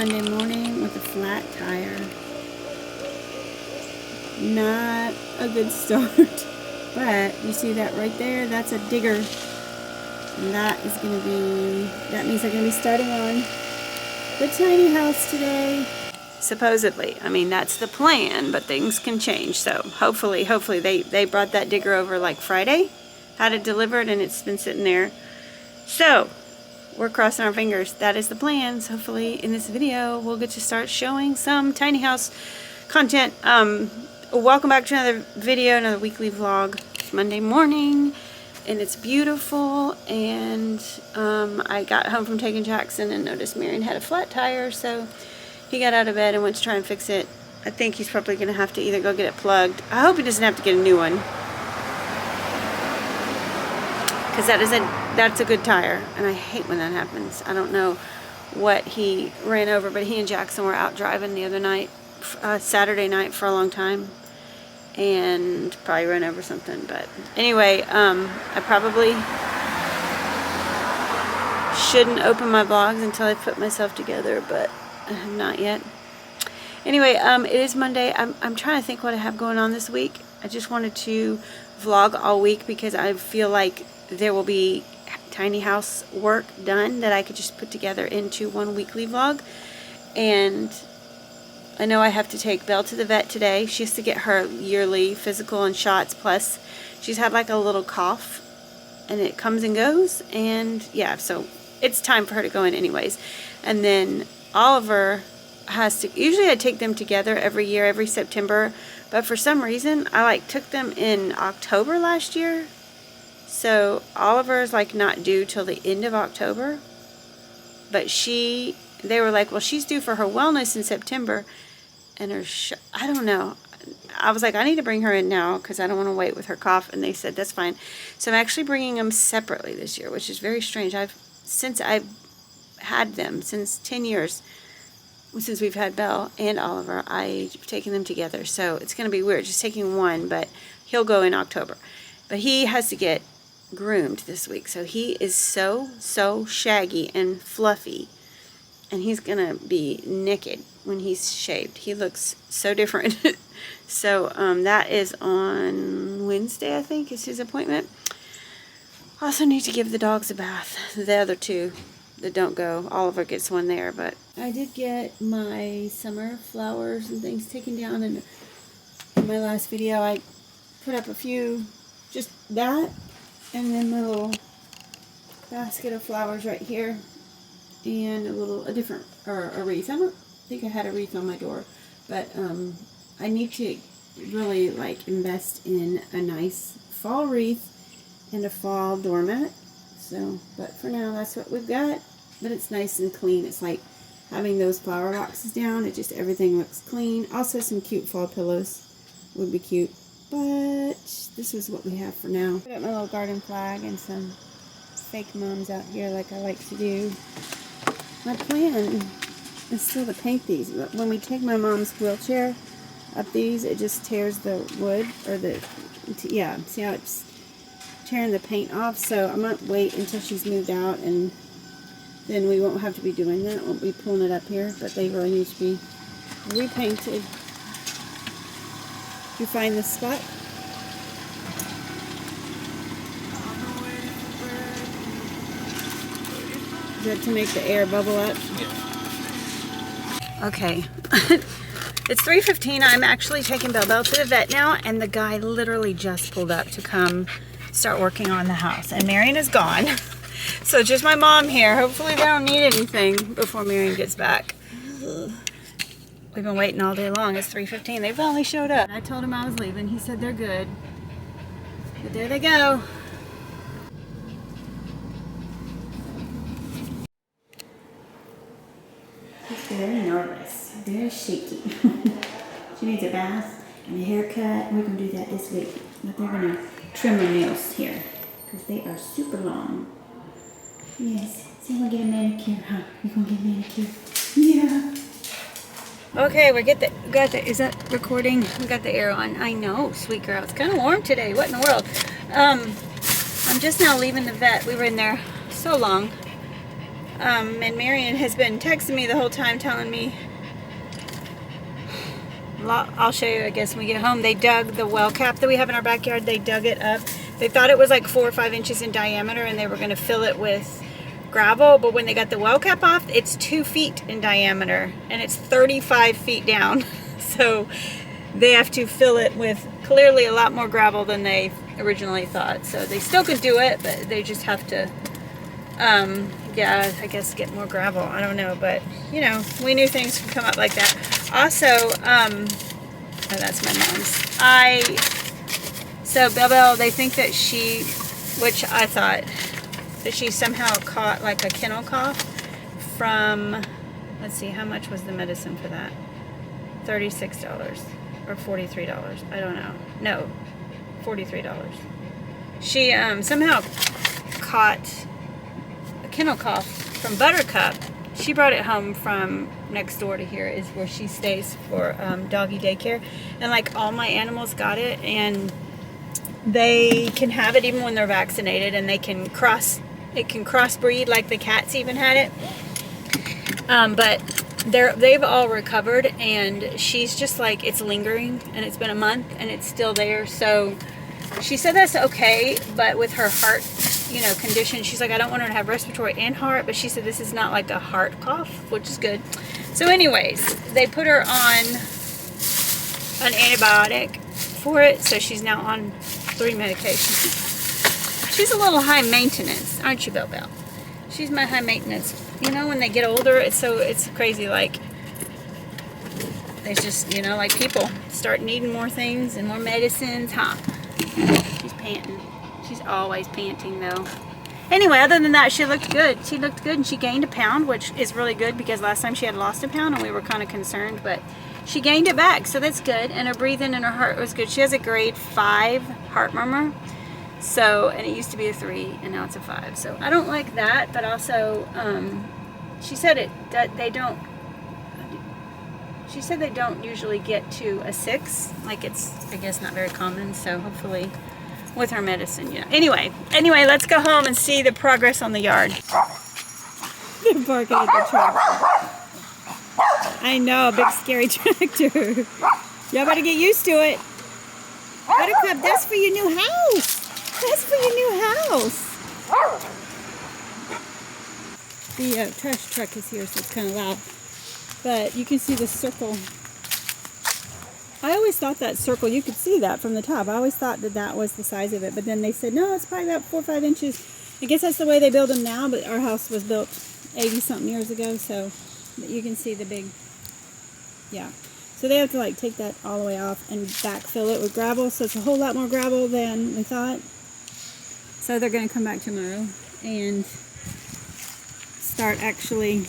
Monday morning with a flat tire. Not a good start. But you see that right there? That's a digger. And that is going to be, that means they're going to be starting on the tiny house today. Supposedly. I mean, that's the plan, but things can change. So hopefully they brought that digger over like Friday, had it delivered, and it's been sitting there. So we're crossing our fingers. That is the plan. So hopefully in this video, we'll get to start showing some tiny house content. Welcome back to another video, another weekly vlog. It's Monday morning and it's beautiful, and I got home from taking Jackson and noticed Marion had a flat tire, so he got out of bed and went to try and fix it. I think he's probably going to have to either go get it plugged. I hope he doesn't have to get a new one, because that's a good tire, and I hate when that happens. I don't know what he ran over, but he and Jackson were out driving the other night, Saturday night, for a long time, and probably ran over something. But anyway, I probably shouldn't open my vlogs until I put myself together, but not yet. Anyway, it is Monday. I'm trying to think what I have going on this week. I just wanted to vlog all week because I feel like there will be tiny house work done that I could just put together into one weekly vlog. And I know I have to take Belle to the vet today. She has to get her yearly physical and shots, plus she's had like a little cough and it comes and goes, and yeah, so it's time for her to go in anyways. And then Oliver has to, usually I take them together every year, every September, but for some reason I like took them in October last year. So Oliver's like not due till the end of October, but they were like, well, she's due for her wellness in September, and I don't know. I was like, I need to bring her in now because I don't want to wait with her cough, and they said that's fine. So I'm actually bringing them separately this year, which is very strange. Since I've had them, since 10 years, since we've had Belle and Oliver, I've taken them together. So it's going to be weird just taking one, but he'll go in October. But he has to get groomed this week, so he is so shaggy and fluffy, and he's gonna be naked when he's shaved. He looks so different. So that is on Wednesday, I think, is his appointment. Also need to give the dogs a bath, the other two that don't go. Oliver gets one there, but I did get my summer flowers and things taken down, and in my last video I put up a few, just that, and then my little basket of flowers right here, and a wreath. I don't think I had a wreath on my door, but I need to really like invest in a nice fall wreath and a fall doormat. So, but for now that's what we've got. But it's nice and clean. It's like having those flower boxes down. It just, everything looks clean. Also some cute fall pillows would be cute. But this is what we have for now. Put up my little garden flag and some fake mums out here like I like to do. My plan is still to paint these, but when we take my mom's wheelchair up these, it just tears the wood, or yeah, see how it's tearing the paint off? So I might wait until she's moved out, and then we won't have to be doing that. Won't be pulling it up here, but they really need to be repainted. You find this spot? Is that to make the air bubble up? Yeah. Okay. It's 3:15. I'm actually taking Belle to the vet now, and the guy literally just pulled up to come start working on the house. And Marion is gone. So just my mom here. Hopefully they don't need anything before Marion gets back. We've been waiting all day long. It's 3:15. They finally showed up. I told him I was leaving. He said they're good. But there they go. He's very nervous. Very shaky. She needs a bath and a haircut. We're going to do that this week. But they're going to trim her nails here, because they are super long. Yes. So we'll get a manicure, huh? You're going to get a manicure? Yeah. Okay, is that recording? We got the air on. I know, sweet girl. It's kind of warm today. What in the world? I'm just now leaving the vet. We were in there so long. And Marion has been texting me the whole time telling me, I'll show you I guess when we get home, they dug the well cap that we have in our backyard, they dug it up. They thought it was like 4 or 5 inches in diameter and they were going to fill it with gravel, but when they got the well cap off, it's 2 feet in diameter and it's 35 feet down. So they have to fill it with clearly a lot more gravel than they originally thought. So they still could do it, but they just have to yeah, I guess get more gravel. I don't know, but you know, we knew things could come up like that. Also, oh, that's my mom's. So Belle, they think that she, which I thought, that she somehow caught like a kennel cough from, let's see, how much was the medicine for that? $36 or $43. I don't know. No, $43. She somehow caught kennel cough from Buttercup. She brought it home from next door to here is where she stays for doggy daycare, and like all my animals got it, and they can have it even when they're vaccinated, and they can crossbreed, like the cats even had it, but they've all recovered, and she's just like, it's lingering, and it's been a month and it's still there. So she said that's okay, but with her heart, you know, condition, she's like, I don't want her to have respiratory and heart, but she said this is not like a heart cough, which is good. So anyways, they put her on an antibiotic for it, so she's now on 3 medications. She's a little high maintenance, aren't you, Belle? She's my high maintenance. You know, when they get older, it's crazy, like they just, you know, like people start needing more things and more medicines, huh? She's panting. She's always panting though. Anyway, other than that, she looked good. She looked good, and she gained a pound, which is really good because last time she had lost a pound and we were kind of concerned, but she gained it back, so that's good. And her breathing and her heart was good. She has a grade 5 heart murmur. So, and it used to be a 3 and now it's a 5. So I don't like that, but also she said they don't usually get to a 6. Like, it's, I guess, not very common. So hopefully with her medicine, yeah. Anyway, let's go home and see the progress on the yard. They're barking at the tractor. I know, a big scary tractor. Y'all better get used to it. Buttercup, that's for your new house. That's for your new house. The trash truck is here, so it's kind of loud. But you can see the circle. I always thought that circle, you could see that from the top. I always thought that was the size of it. But then they said, no, it's probably about 4 or 5 inches. I guess that's the way they build them now, but our house was built 80-something years ago. So you can see the big, yeah. So they have to like take that all the way off and backfill it with gravel. So it's a whole lot more gravel than we thought. So they're going to come back tomorrow and start actually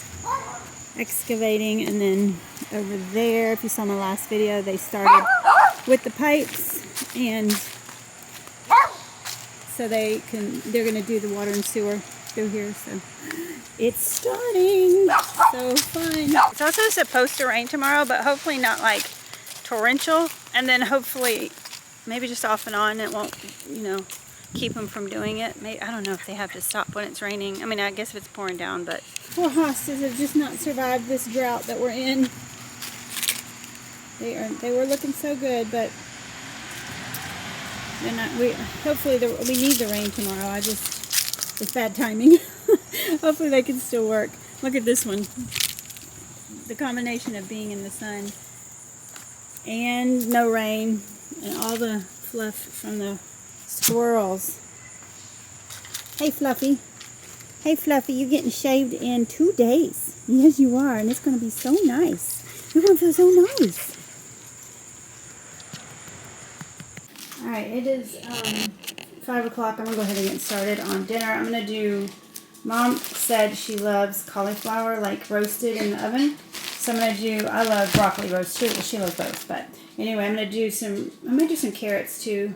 excavating. And then over there, if you saw my last video, they started with the pipes, and so they're going to do the water and sewer through here. So it's starting. So fun. It's also supposed to rain tomorrow, but hopefully not like torrential, and then hopefully maybe just off and on. It won't, you know, keep them from doing it. Maybe, I don't know if they have to stop when it's raining. I mean, I guess if it's pouring down, but poor hostas have just not survived this drought that we're in. They were looking so good, but they're not. Hopefully we need the rain tomorrow. It's bad timing. Hopefully they can still work. Look at this one. The combination of being in the sun and no rain and all the fluff from the squirrels. Hey Fluffy. Hey Fluffy, you're getting shaved in 2 days. Yes you are, and it's going to be so nice. You're going to feel so nice. Alright, it is 5 o'clock. I'm going to go ahead and get started on dinner. I'm going to do, Mom said she loves cauliflower like roasted in the oven. So I'm going to do, I love broccoli roast too. Well, she loves both. But anyway, I'm going to do some carrots too.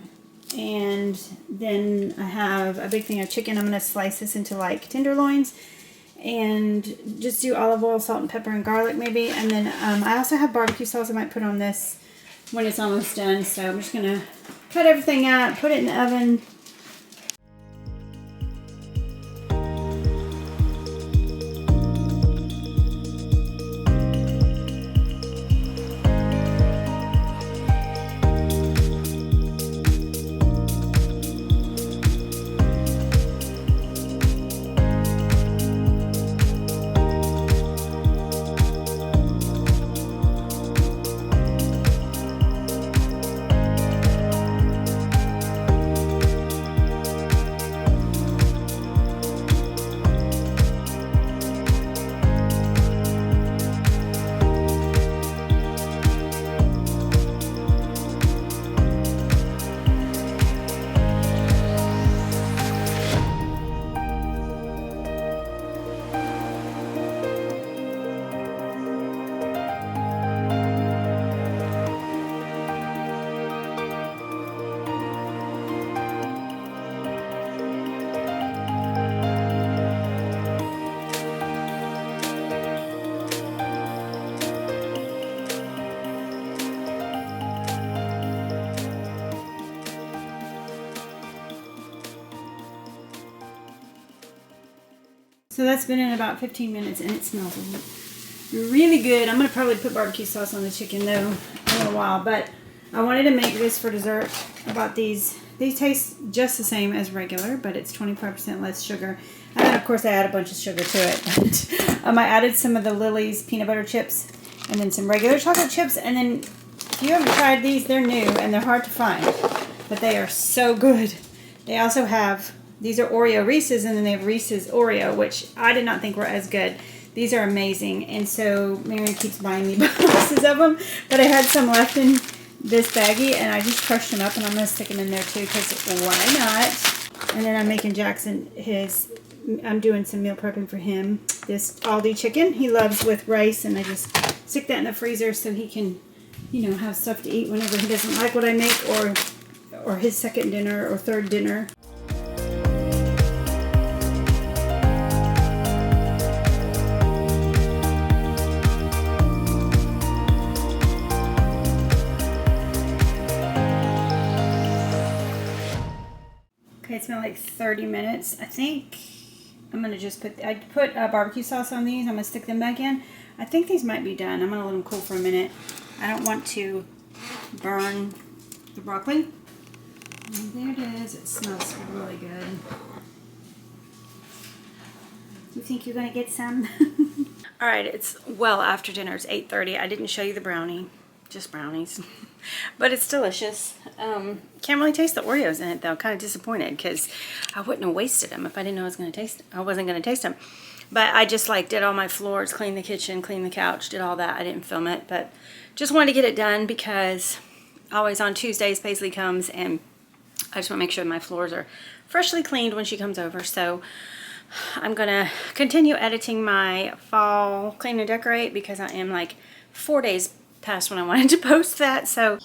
And then I have a big thing of chicken. I'm going to slice this into like tenderloins and just do olive oil, salt and pepper and garlic maybe. And then I also have barbecue sauce I might put on this when it's almost done. So I'm just going to cut everything out, put it in the oven. So that's been in about 15 minutes and it smells really good. I'm going to probably put barbecue sauce on the chicken though in a little while. But I wanted to make this for dessert. I bought these. These taste just the same as regular, but it's 25% less sugar. And then of course I add a bunch of sugar to it. I added some of the Lily's peanut butter chips and then some regular chocolate chips. And then if you haven't tried these, they're new and they're hard to find. But they are so good. They also have, these are Oreo Reese's, and then they have Reese's Oreo, which I did not think were as good. These are amazing. And so Mary keeps buying me boxes of them. But I had some left in this baggie, and I just crushed them up, and I'm going to stick them in there too, because why not? And then I'm making Jackson I'm doing some meal prepping for him. This Aldi chicken he loves with rice, and I just stick that in the freezer so he can, you know, have stuff to eat whenever he doesn't like what I make, or his second dinner or third dinner. Okay, it's been like 30 minutes. I think I'm going to just put barbecue sauce on these. I'm going to stick them back in. I think these might be done. I'm going to let them cool for a minute. I don't want to burn the broccoli. And there it is. It smells really good. You think you're going to get some? All right, it's well after dinner. It's 8:30. I didn't show you the brownie. Just brownies. But it's delicious. Can't really taste the Oreos in it though. Kind of disappointed because I wouldn't have wasted them if I didn't know I wasn't going to taste them. But I just like did all my floors, cleaned the kitchen, cleaned the couch, did all that. I didn't film it, but just wanted to get it done because always on Tuesdays Paisley comes and I just want to make sure my floors are freshly cleaned when she comes over. So I'm going to continue editing my fall clean and decorate because I am like 4 days past when I wanted to post that. So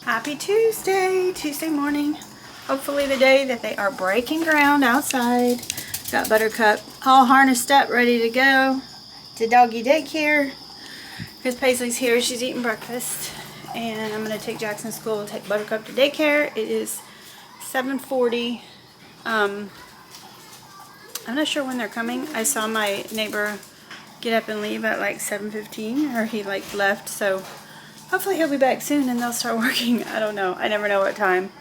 happy Tuesday morning. Hopefully the day that they are breaking ground outside. Got Buttercup all harnessed up, ready to go to doggy daycare because Paisley's here. She's eating breakfast, and I'm going to take Jackson to school and take Buttercup to daycare. It is 7:40. I'm not sure when they're coming. I saw my neighbor get up and leave at like 7:15, or he like left, so hopefully he'll be back soon and they'll start working. I don't know. I never know what time.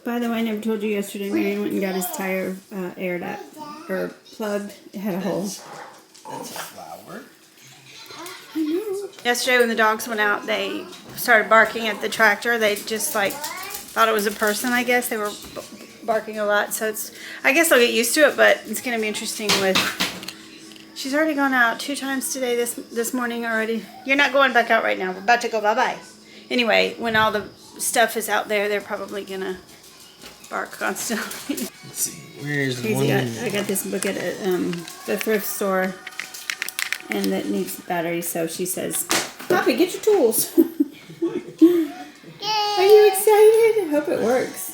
By the way, I never told you yesterday, Marion went and got his tire aired up, or plugged. It had a hole. That's a flower. I know. Yesterday when the dogs went out, they started barking at the tractor. They just like thought it was a person, I guess. They were barking a lot, so I guess I'll get used to it, but it's going to be interesting with... She's already gone out 2 times today, this morning already. You're not going back out right now. We're about to go bye-bye. Anyway, when all the stuff is out there, they're probably going to bark constantly. Let's see, where's the Crazy. one? I got this book at the thrift store, and that needs batteries, so she says, Poppy, get your tools. Are you excited? I hope it works.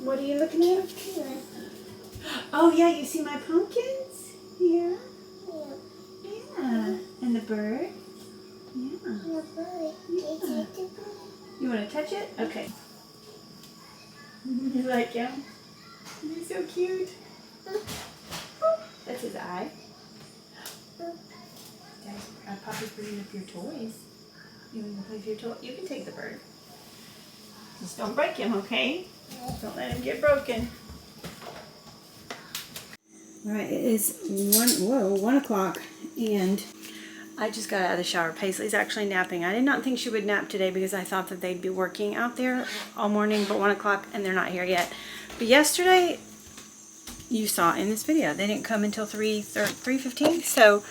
What are you looking at? Oh yeah, you see my pumpkins? Yeah. Yeah. And the bird? Yeah. Yeah. You want to touch it? Okay. You like him? He's so cute. That's his eye. Poppy's bringing up your toys. You want to play with your toy? You can take the bird. Just don't break him, okay? Don't let him get broken. All right, it is 1 o'clock, and I just got out of the shower. Paisley's actually napping. I did not think she would nap today because I thought that they'd be working out there all morning, but 1 o'clock and they're not here yet. But yesterday, you saw in this video. They didn't come until 3:15, so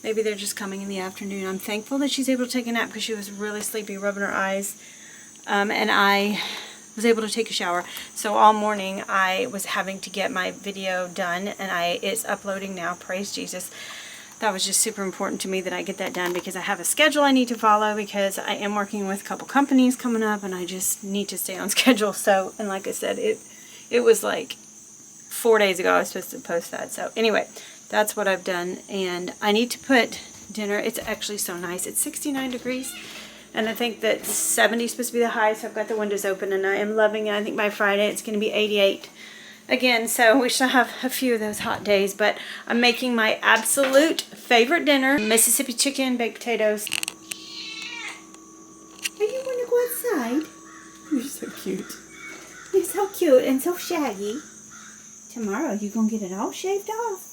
maybe they're just coming in the afternoon. I'm thankful that she's able to take a nap because she was really sleepy, rubbing her eyes, and I was able to take a shower. So all morning I was having to get my video done, and it's uploading now. Praise Jesus. That was just super important to me that I get that done because I have a schedule I need to follow because I am working with a couple companies coming up and I just need to stay on schedule. So, and like I said, it was like 4 days ago I was supposed to post that. So anyway, that's what I've done, and I need to put dinner. It's actually so nice. It's 69 degrees. And I think that 70 is supposed to be the high, so I've got the windows open, and I am loving it. I think by Friday it's going to be 88 again, so we shall have a few of those hot days. But I'm making my absolute favorite dinner, Mississippi chicken, baked potatoes. Are you want to go outside? You're so cute. You're so cute and so shaggy. Tomorrow you're going to get it all shaved off.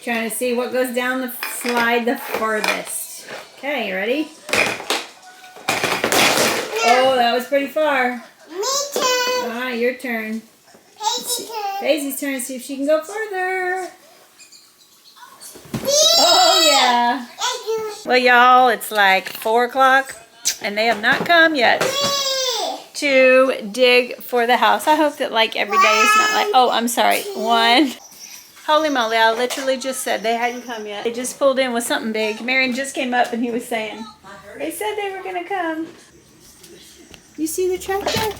Trying to see what goes down the slide the furthest. Okay, you ready? Oh, that was pretty far. Me turn. Ah, your turn. Paisley's turn. Daisy's turn. See if she can go further. Oh, yeah. Well, y'all, it's like 4 o'clock, and they have not come yet to dig for the house. I hope that, like, every day is not like... Oh, I'm sorry. 1... Holy moly, I literally just said they hadn't come yet. They just pulled in with something big. Marion just came up and he was saying, they said they were going to come. You see the tractor?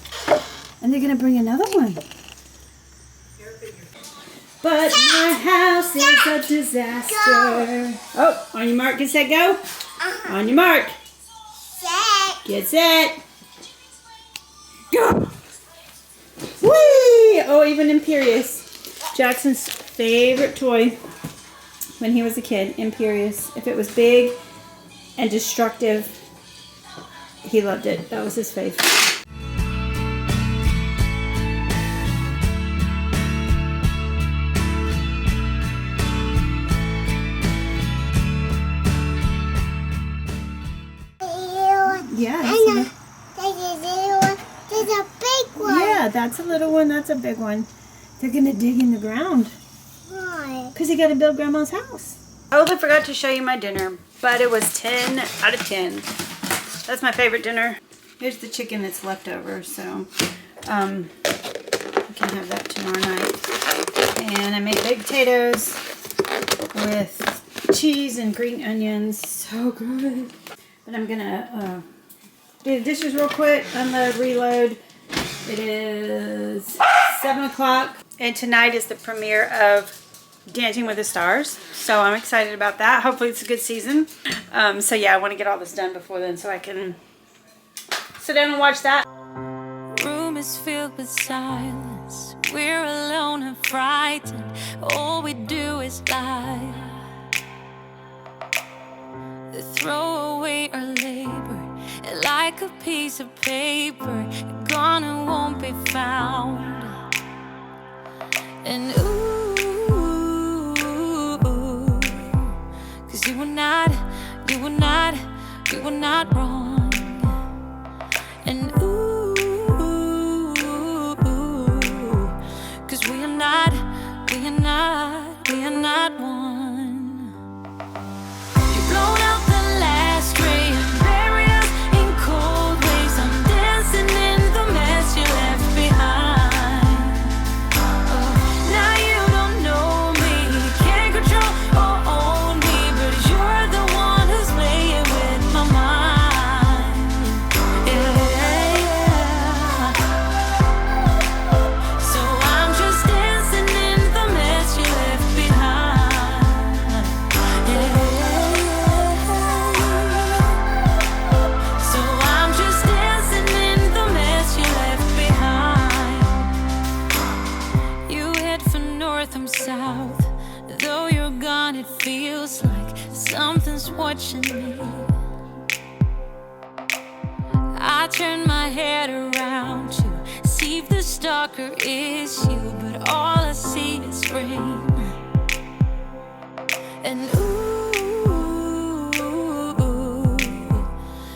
And they're going to bring another one. But my house is a disaster. Oh, on your mark, get set, go. On your mark. Set. Get set. Go. Whee! Oh, even Imperious. Jackson's favorite toy when he was a kid, Imperious. If it was big and destructive, he loved it. That was his favorite. Yeah, There's a big one. yeah, that's a little one. That's a big one. They're going to dig in the ground. Why? Because they got to build Grandma's house. I totally forgot to show you my dinner, but it was 10 out of 10. That's my favorite dinner. Here's the chicken that's left over, so we can have that tomorrow night. And I made baked potatoes with cheese and green onions. So good. But I'm going to do the dishes real quick, unload, reload. It is 7 o'clock, and tonight is the premiere of Dancing with the Stars, so I'm excited about that. Hopefully it's a good season. So yeah, I want to get all this done before then so I can sit down and watch that. Room is filled with silence. We're alone and frightened. All we do is lie. Throw away our labor like a piece of paper, gone and won't be found. And ooh, 'cause you were not wrong. And ooh, 'cause we are not one. You've blown out the last ray and buried us in cold waves. I'm dancing in the mess you left behind. Now you don't know me, can't control or own me, but you're the one who's playing with my mind. Yeah. So I'm just dancing in the mess you left behind. Yeah. So I'm just dancing in the mess you left behind. You head for north, I'm south. Though you're gone, it feels like something's watching me. I turn my head around to see if the stars darker is you, but all I see is rain. And ooh,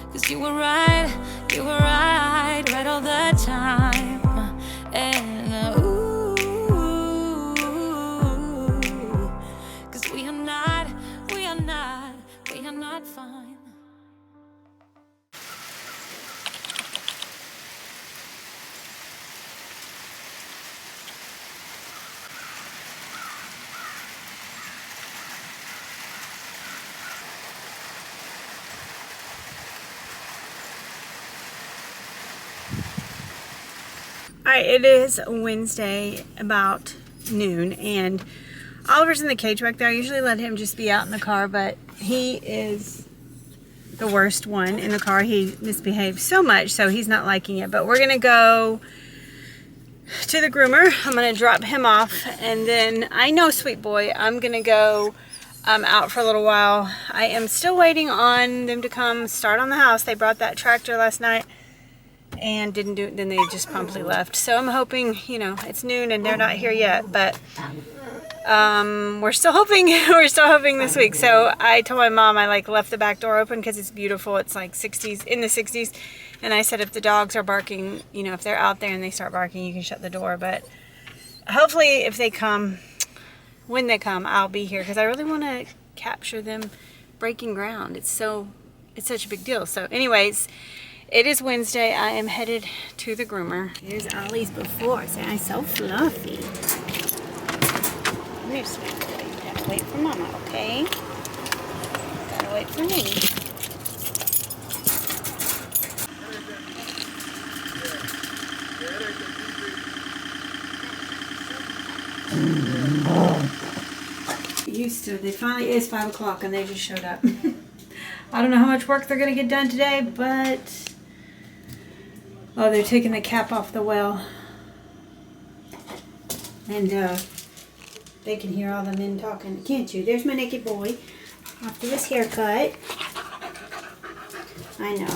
'cause you were right all the time. And ooh, 'cause we are not fine. Alright, it is Wednesday about noon, and Oliver's in the cage back there. I usually let him just be out in the car, but he is the worst one in the car. He misbehaves so much, so he's not liking it. But we're going to go to the groomer. I'm going to drop him off, and then I know, sweet boy, I'm going to go out for a little while. I am still waiting on them to come start on the house. They brought that tractor last night and didn't do it, then they just promptly left. So I'm hoping, you know, it's noon and they're not here yet, but we're still hoping this week. So I told my mom, I like left the back door open because it's beautiful. It's like 60s, in the 60s, and I said if the dogs are barking, you know, if they're out there and they start barking, you can shut the door. But hopefully if they come, when they come, I'll be here because I really want to capture them breaking ground. It's such a big deal. So anyways, it is Wednesday. I am headed to the groomer. Here's Ollie's before. See, I'm so fluffy. Come here, sweet boy. You have to wait for Mama, okay? Gotta wait for me. Used to. They finally is 5 o'clock and they just showed up. I don't know how much work they're gonna get done today, but oh, they're taking the cap off the well, and they can hear all the men talking, can't you? There's my naked boy after his haircut. I know.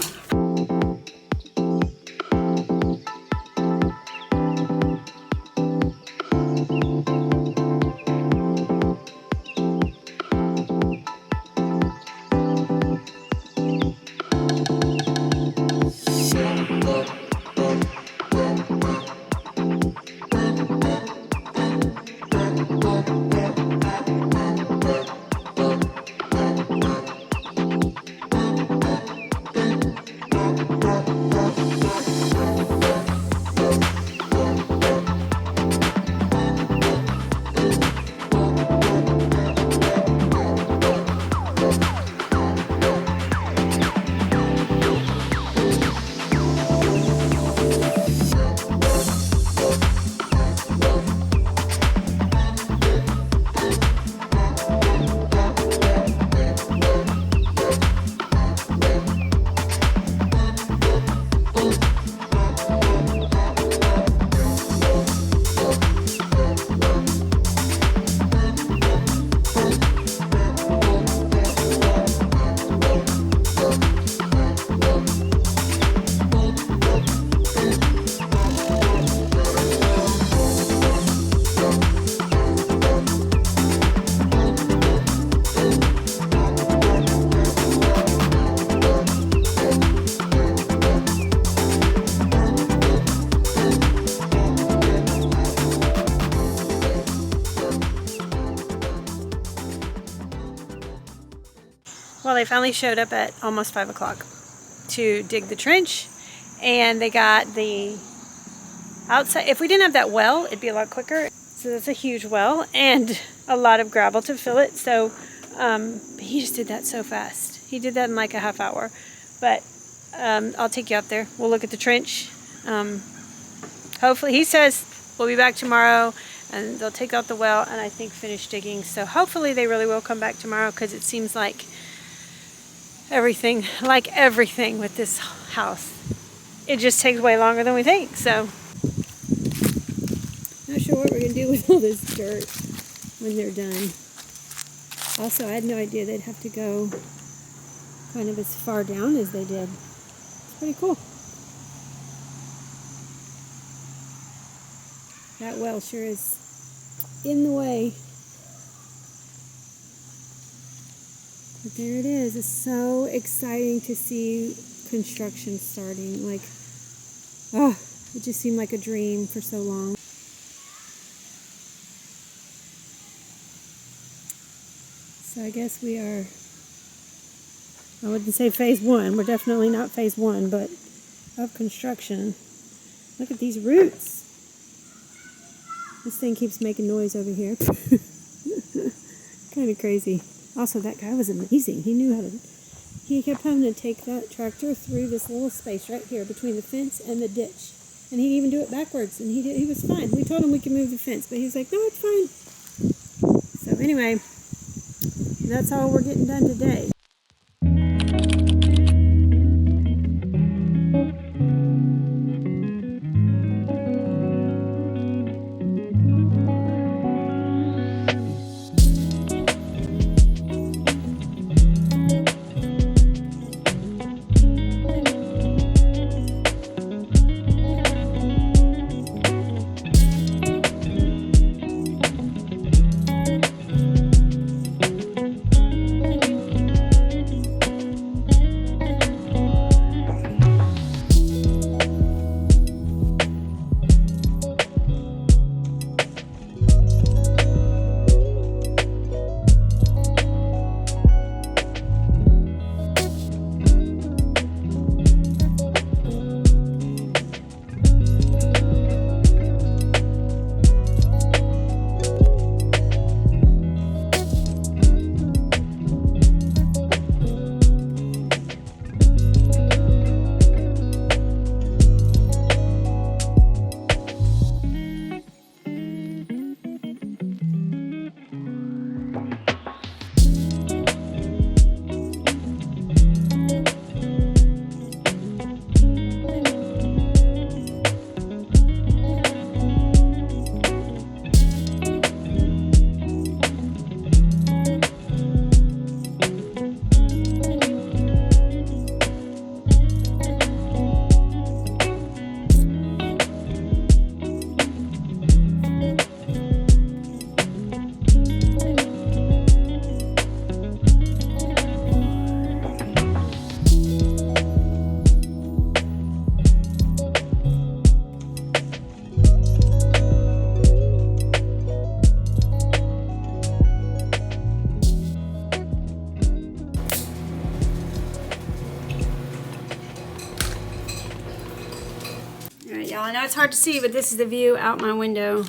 Well, they finally showed up at almost 5 o'clock to dig the trench, and they got the outside. If we didn't have that well, it'd be a lot quicker. So that's a huge well and a lot of gravel to fill it. So but he just did that so fast. He did that in like a half hour. But I'll take you out there. We'll look at the trench. Hopefully, he says we'll be back tomorrow, and they'll take out the well and I think finish digging. So hopefully they really will come back tomorrow, because it seems like everything with this house, it just takes way longer than we think. So not sure what we're gonna do with all this dirt when they're done. Also, I had no idea they'd have to go kind of as far down as they did. It's pretty cool. That well sure is in the way. But there it is. It's so exciting to see construction starting. Like, oh, it just seemed like a dream for so long. So I guess we are, I wouldn't say phase 1. We're definitely not phase 1, but of construction. Look at these roots. This thing keeps making noise over here. Kind of crazy. Also, that guy was amazing. He knew how to, he kept having to take that tractor through this little space right here between the fence and the ditch. And he'd even do it backwards, and he was fine. We told him we could move the fence, but he was like, no, it's fine. So anyway, that's all we're getting done today. Alright, y'all, I know it's hard to see, but this is the view out my window.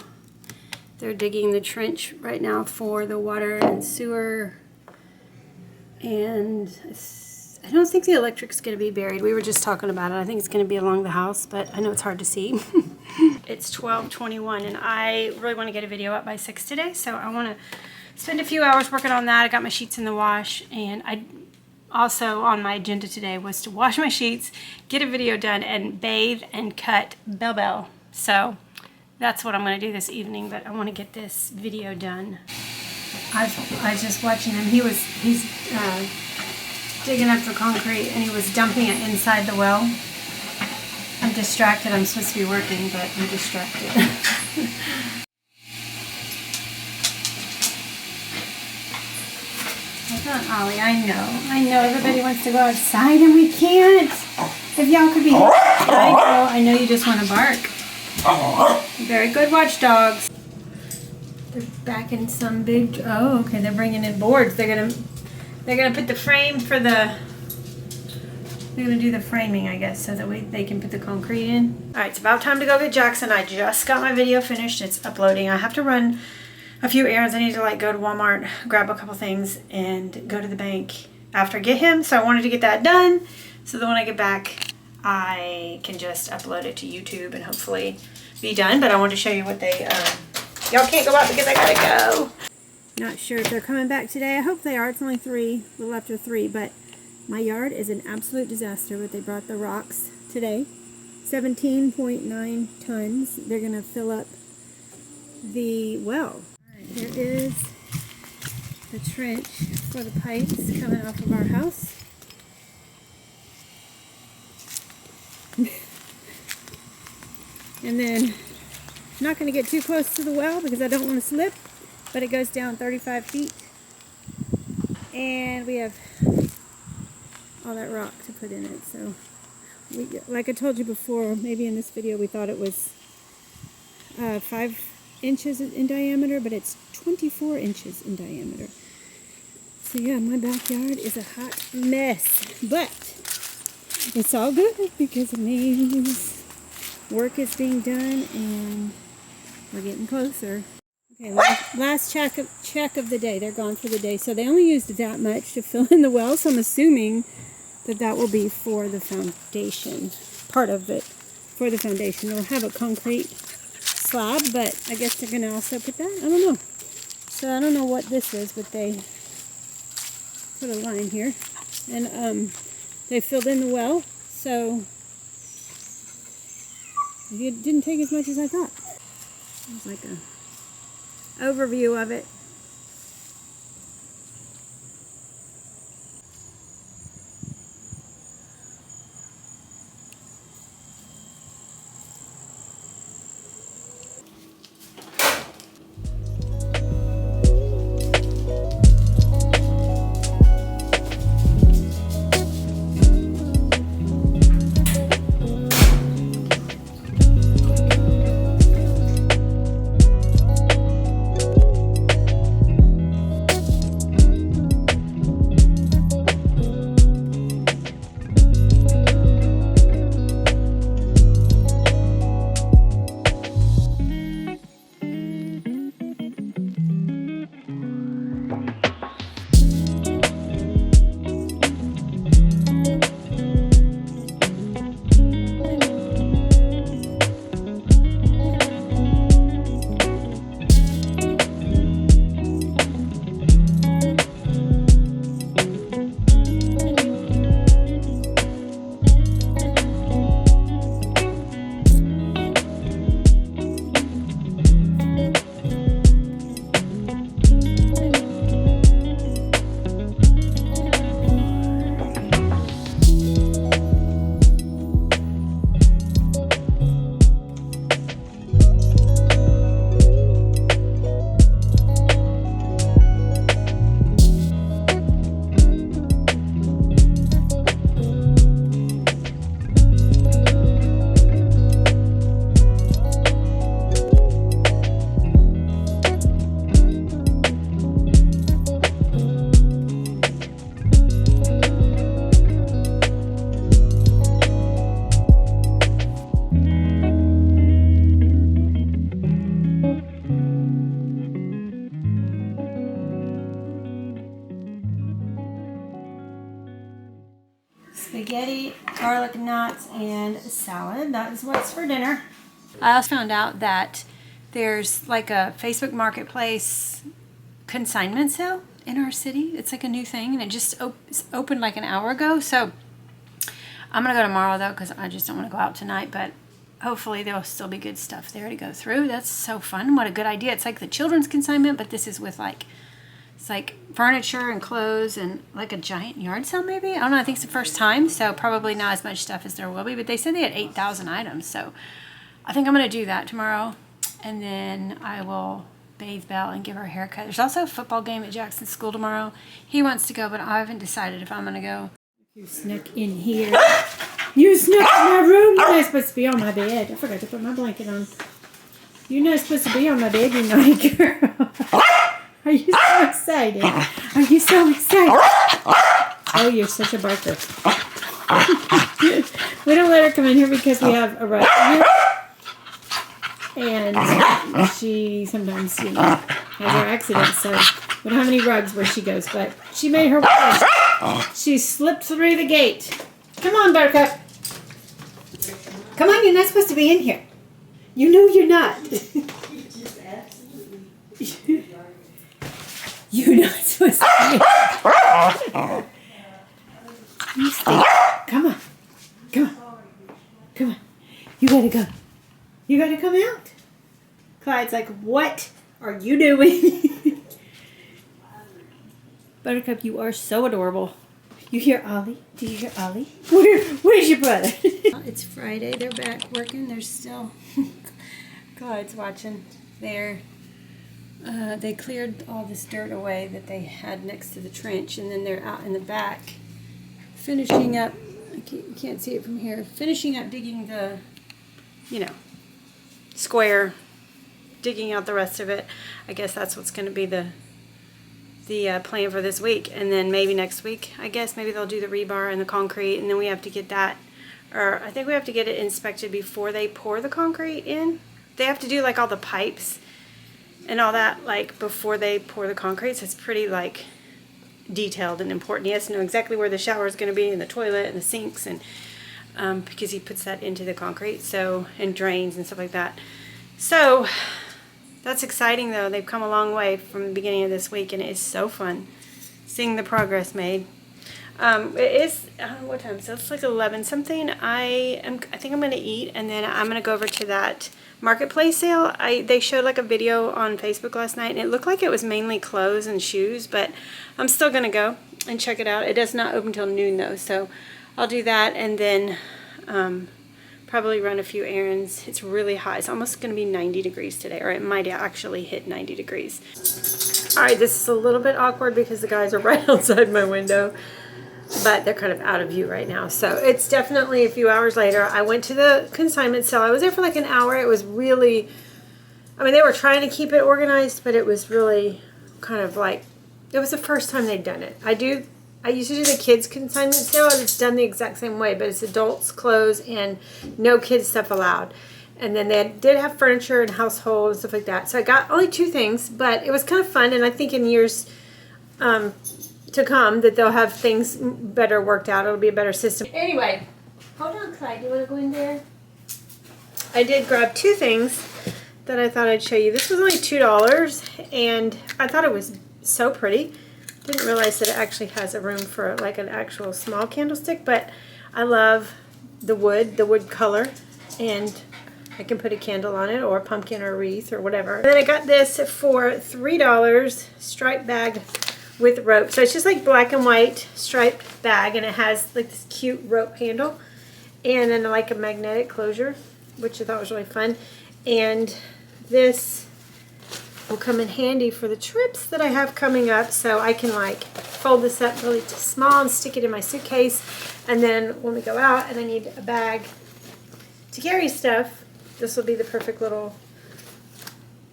They're digging the trench right now for the water and sewer. And I don't think the electric's going to be buried. We were just talking about it. I think it's going to be along the house, but I know it's hard to see. It's 12:21, and I really want to get a video up by 6 today, so I want to spend a few hours working on that. I got my sheets in the wash, and I also on my agenda today was to wash my sheets, get a video done, and bathe and cut Bell. So that's what I'm going to do this evening, but I want to get this video done. I was just watching him. He's digging up the concrete, and he was dumping it inside the well. I'm distracted. I'm supposed to be working, but I'm distracted. Hold on, Ollie. I know everybody wants to go outside, and we can't. If y'all could be, I know you just want to bark. Very good watchdogs. They're back in some big. Oh, okay. They're bringing in boards. They're gonna put the frame for the. They're gonna do the framing, I guess, so that they can put the concrete in. All right, it's about time to go get Jackson. I just got my video finished. It's uploading. I have to run a few errands. I need to go to Walmart, grab a couple things, and go to the bank after I get him. So I wanted to get that done, so that when I get back, I can just upload it to YouTube and hopefully be done. But I wanted to show you what they. Y'all can't go out because I gotta go. Not sure if they're coming back today. I hope they are. It's only 3, a little after 3, but my yard is an absolute disaster, but they brought the rocks today. 17.9 tons. They're going to fill up the well. Right, here is the trench for the pipes coming off of our house. And then I'm not going to get too close to the well because I don't want to slip, but it goes down 35 feet. And we have all that rock to put in it. So, like I told you before, maybe in this video we thought it was 5 inches in diameter, but it's 24 inches in diameter. So yeah, my backyard is a hot mess, but it's all good because it means work is being done and we're getting closer. Okay, last check of the day. They're gone for the day, so they only used that much to fill in the well. So I'm assuming that will be for the foundation, part of it for the foundation. It'll have a concrete slab, but I guess they're going to also put that. I don't know. So I don't know what this is, but they put a line here, and they filled in the well, so it didn't take as much as I thought. It was like a overview of it. Spaghetti, garlic knots, and salad. That is what's for dinner. I also found out that there's like a Facebook Marketplace consignment sale in our city. It's like a new thing, and it just opened like an hour ago. So I'm going to go tomorrow, though, because I just don't want to go out tonight. But hopefully there will still be good stuff there to go through. That's so fun. What a good idea. It's like the children's consignment, but this is with like, it's like furniture and clothes and like a giant yard sale maybe. I don't know. I think it's the first time, so probably not as much stuff as there will be. But they said they had 8,000 items, so I think I'm going to do that tomorrow. And then I will bathe Belle and give her a haircut. There's also a football game at Jackson's school tomorrow. He wants to go, but I haven't decided if I'm going to go. You snuck in here. You snuck in my room. You're not supposed to be on my bed. I forgot to put my blanket on. You're not supposed to be on my bed, you naughty girl. Are you so excited? Are you so excited? Oh, you're such a barker. We don't let her come in here because we have a rug here. And she sometimes, you know, has her accidents, so we don't have any rugs where she goes. But she made her way. She slipped through the gate. Come on, Buttercup. Come on, you're not supposed to be in here. You know you're not. You're not supposed to be in here. You stay. Come on. Come on. Come on. You gotta go. You gotta come out. Clyde's like, what are you doing? Buttercup, you are so adorable. You hear Ollie? Do you hear Ollie? Where's your brother? It's Friday. They're back working. They're still Clyde's watching. They cleared all this dirt away that they had next to the trench, and then they're out in the back finishing up. You can't see it from here. Finishing up digging the, square, digging out the rest of it. I guess that's what's going to be the plan for this week, and then maybe next week, I guess maybe they'll do the rebar and the concrete, and then we have to get that, or I think we have to get it inspected before they pour the concrete in. They have to do like all the pipes and all that like before they pour the concrete, so it's pretty like detailed and important. He has to know exactly where the shower is going to be, and the toilet and the sinks, and because he puts that into the concrete, so, and drains and stuff like that. So that's exciting though. They've come a long way from the beginning of this week, and it is so fun seeing the progress made. It is what time? So it's like 11 something. I think I'm gonna eat, and then I'm gonna go over to that marketplace sale. They showed like a video on Facebook last night, and it looked like it was mainly clothes and shoes, but I'm still gonna go and check it out. It does not open till noon though, so I'll do that, and then probably run a few errands. It's really hot. It's almost gonna be 90 degrees today, or it might actually hit 90 degrees. All right, this is a little bit awkward because the guys are right outside my window, but they're kind of out of view right now. So it's definitely a few hours later. I went to the consignment sale. I was there for like an hour. It was really, I mean, they were trying to keep it organized, but it was really kind of like, it was the first time they'd done it. I used to do the kids consignment sale, and it's done the exact same way, but it's adults, clothes, and no kids stuff allowed. And then they did have furniture and household and stuff like that. So I got only 2 things, but it was kind of fun, and I think in years to come that they'll have things better worked out. It'll be a better system. Anyway, hold on, Clyde. You want to go in there? I did grab 2 things that I thought I'd show you. This was only $2, and I thought it was so pretty. Didn't realize that it actually has a room for like an actual small candlestick, but I love the wood color, and I can put a candle on it, or a pumpkin, or a wreath, or whatever. And then I got this for $3, striped bag with rope. So it's just like black and white striped bag, and it has like this cute rope handle, and then like a magnetic closure, which I thought was really fun. And this will come in handy for the trips that I have coming up, so I can like fold this up really small and stick it in my suitcase, and then when we go out and I need a bag to carry stuff, this will be the perfect little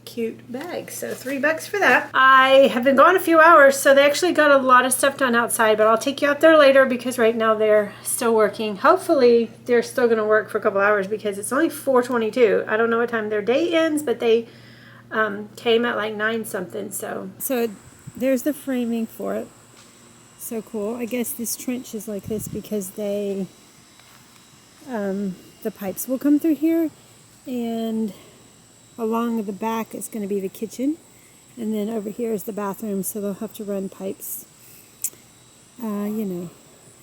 cute bag. So $3 for that. I have been gone a few hours, so they actually got a lot of stuff done outside, but I'll take you out there later because right now they're still working. Hopefully they're still going to work for a couple hours because it's only 4:22. I don't know what time their day ends, but they came at like 9 something. So there's the framing for it. So cool. I guess this trench is like this because they the pipes will come through here, and along the back is going to be the kitchen, and then over here is the bathroom, so they'll have to run pipes.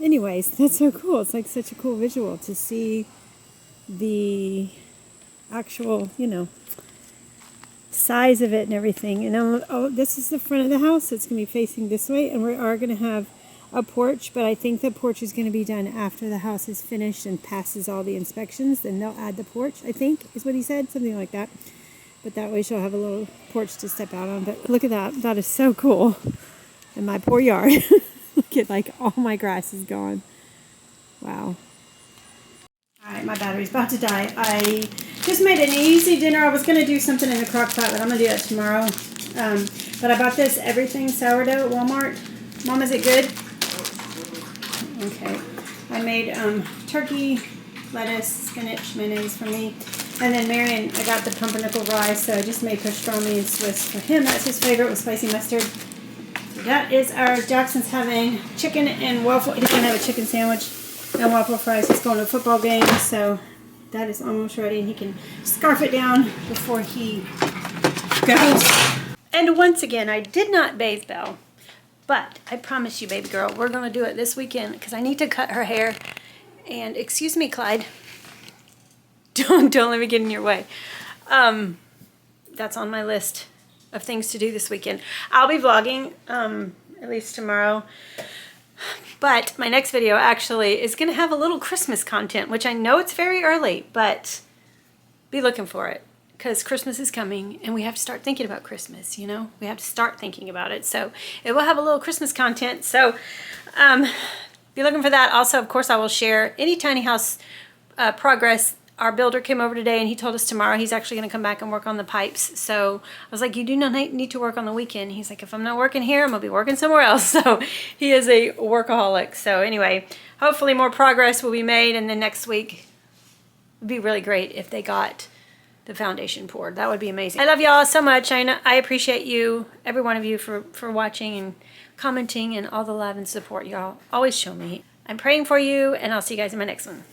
Anyways, that's so cool. It's like such a cool visual to see the actual, size of it and everything. And this is the front of the house, so it's going to be facing this way, and we are going to have a porch, but I think the porch is going to be done after the house is finished and passes all the inspections. Then they'll add the porch, I think is what he said, something like that. But that way she'll have a little porch to step out on. But look at that. That is so cool. And my poor yard. Look at, like, all my grass is gone. Wow. Alright, my battery's about to die. I just made an easy dinner. I was going to do something in the crock pot, but I'm going to do that tomorrow. But I bought this everything sourdough at Walmart. Mom, is it good? Okay. I made turkey, lettuce, spinach, mayonnaise for me. And then Marion, I got the pumpernickel rye, so I just made pastrami and Swiss for him. That's his favorite with spicy mustard. So that is Jackson's having chicken and waffle. He's going to have a chicken sandwich and waffle fries. He's going to a football game, so that is almost ready. And he can scarf it down before he goes. And once again, I did not bathe Belle, but I promise you, baby girl, we're going to do it this weekend because I need to cut her hair. And excuse me, Clyde. Don't let me get in your way. That's on my list of things to do this weekend. I'll be vlogging at least tomorrow. But my next video actually is going to have a little Christmas content, which I know it's very early, but be looking for it. because Christmas is coming and we have to start thinking about Christmas, you know? We have to start thinking about it. So it will have a little Christmas content. So be looking for that. Also, of course, I will share any tiny house progress. Our builder came over today and he told us tomorrow he's actually going to come back and work on the pipes. So I was like, you do not need to work on the weekend. He's like, if I'm not working here, I'm going to be working somewhere else. So he is a workaholic. So anyway, hopefully more progress will be made. And then next week would be really great if they got the foundation poured. That would be amazing. I love y'all so much. I appreciate you, every one of you, for watching and commenting and all the love and support y'all always show me. I'm praying for you, and I'll see you guys in my next one.